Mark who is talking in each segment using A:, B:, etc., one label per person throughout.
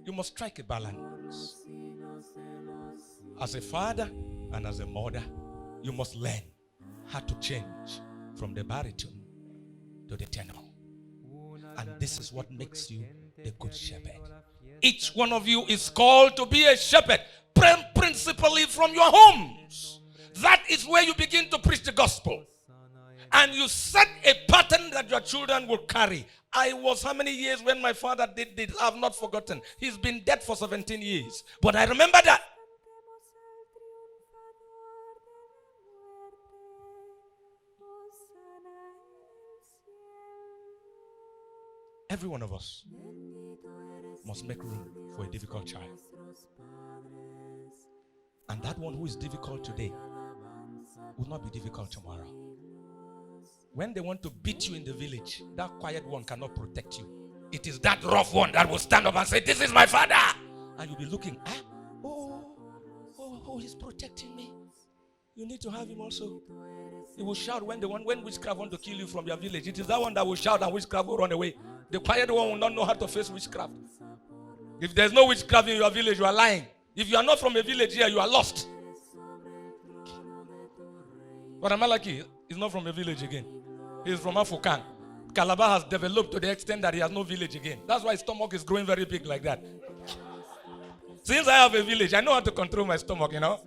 A: You must strike a balance. As a father and as a mother, you must learn how to change from the baritone to the tenor. And this is what makes you the good shepherd. Each one of you is called to be a shepherd, principally from your homes. That is where you begin to preach the gospel. And you set a pattern that your children will carry. I was how many years when my father did this? I have not forgotten. He's been dead for 17 years. But I remember that. Every one of us must make room for a difficult child. And that one who is difficult today will not be difficult tomorrow. When they want to beat you in the village, that quiet one cannot protect you. It is that rough one that will stand up and say, "This is my father." And you'll be looking, he's protecting me. You need to have him also. He will shout when witchcraft want to kill you from your village. It is that one that will shout and witchcraft will run away. The quiet one will not know how to face witchcraft. If there's no witchcraft in your village, you are lying. If you are not from a village here, you are lost. But Amalaki is not from a village again. He is from Afukan. Calabar has developed to the extent that he has no village again. That's why his stomach is growing very big like that. Since I have a village, I know how to control my stomach, you know.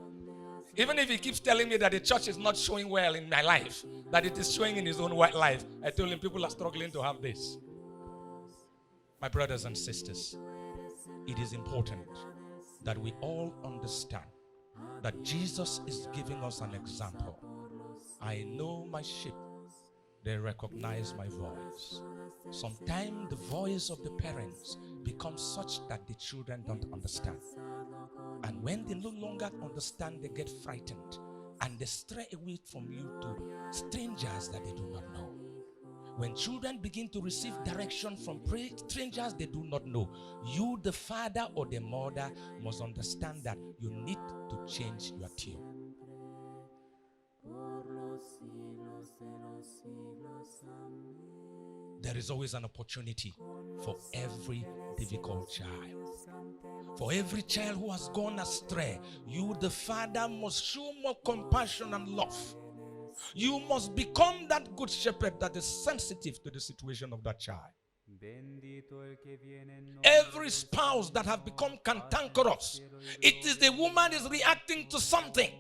A: Even if he keeps telling me that the church is not showing well in my life, that it is showing in his own white life, I told him people are struggling to have this. My brothers and sisters, it is important that we all understand that Jesus is giving us an example. I know my sheep, they recognize my voice. Sometimes the voice of the parents becomes such that the children don't understand. And when they no longer understand, they get frightened. And they stray away from you to strangers that they do not know. When children begin to receive direction from strangers they do not know, you, the father or the mother, must understand that you need to change your tune. There is always an opportunity for every difficult child. For every child who has gone astray, you, the father, must show more compassion and love. You must become that good shepherd that is sensitive to the situation of that child. Every spouse that have become cantankerous, it is the woman is reacting to something.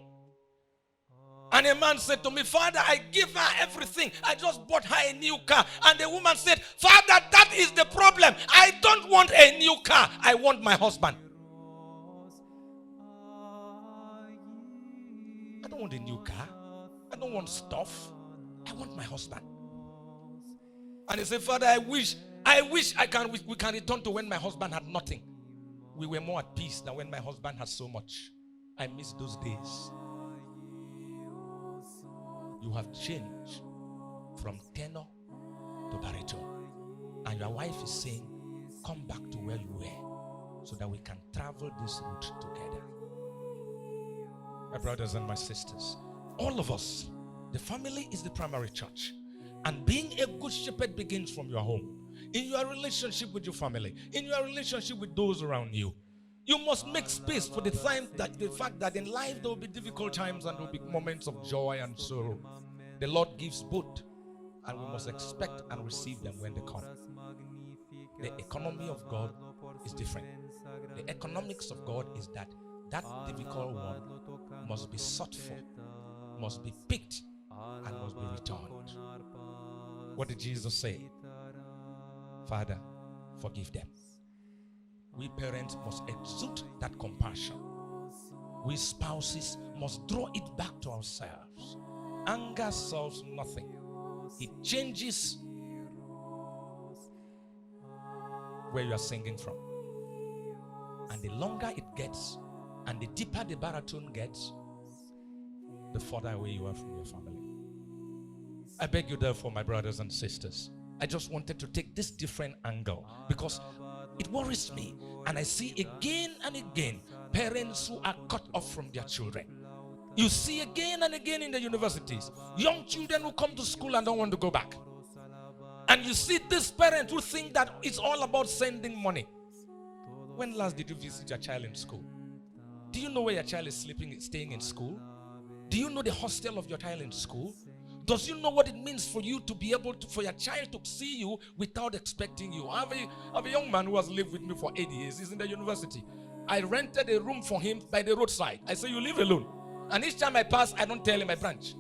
A: And a man said to me, "Father, I give her everything. I just bought her a new car." And the woman said, "Father, that is the problem. I don't want a new car. I want my husband." I don't want a new car. I don't want stuff. I want my husband. And he said, "Father, I wish we can return to when my husband had nothing. We were more at peace than when my husband had so much. I miss those days." You have changed from tenor to baritone. And your wife is saying, "Come back to where you were so that we can travel this route together." My brothers and my sisters, all of us, the family is the primary church. And being a good shepherd begins from your home. In your relationship with your family, in your relationship with those around you. You must make space for the fact that in life there will be difficult times and there will be moments of joy and sorrow. The Lord gives both, and we must expect and receive them when they come. The economy of God is different. The economics of God is that difficult one must be sought for, must be picked, and must be returned. What did Jesus say? "Father, forgive them." We parents must exude that compassion. We spouses must draw it back to ourselves. Anger solves nothing. It changes where you are singing from. And the longer it gets, and the deeper the baritone gets, the further away you are from your family. I beg you therefore, my brothers and sisters, I just wanted to take this different angle because it worries me, and I see again and again parents who are cut off from their children. You see again and again in the universities, young children who come to school and don't want to go back. And you see this parent who think that it's all about sending money. When last did you visit your child in school? Do you know where your child is staying in school? Do you know the hostel of your child in school? Does you know what it means for you to be able to, for your child to see you without expecting you? I have a young man who has lived with me for 8 years. He's in the university. I rented a room for him by the roadside. I say, you live alone. And each time I pass, I don't tell him I branch.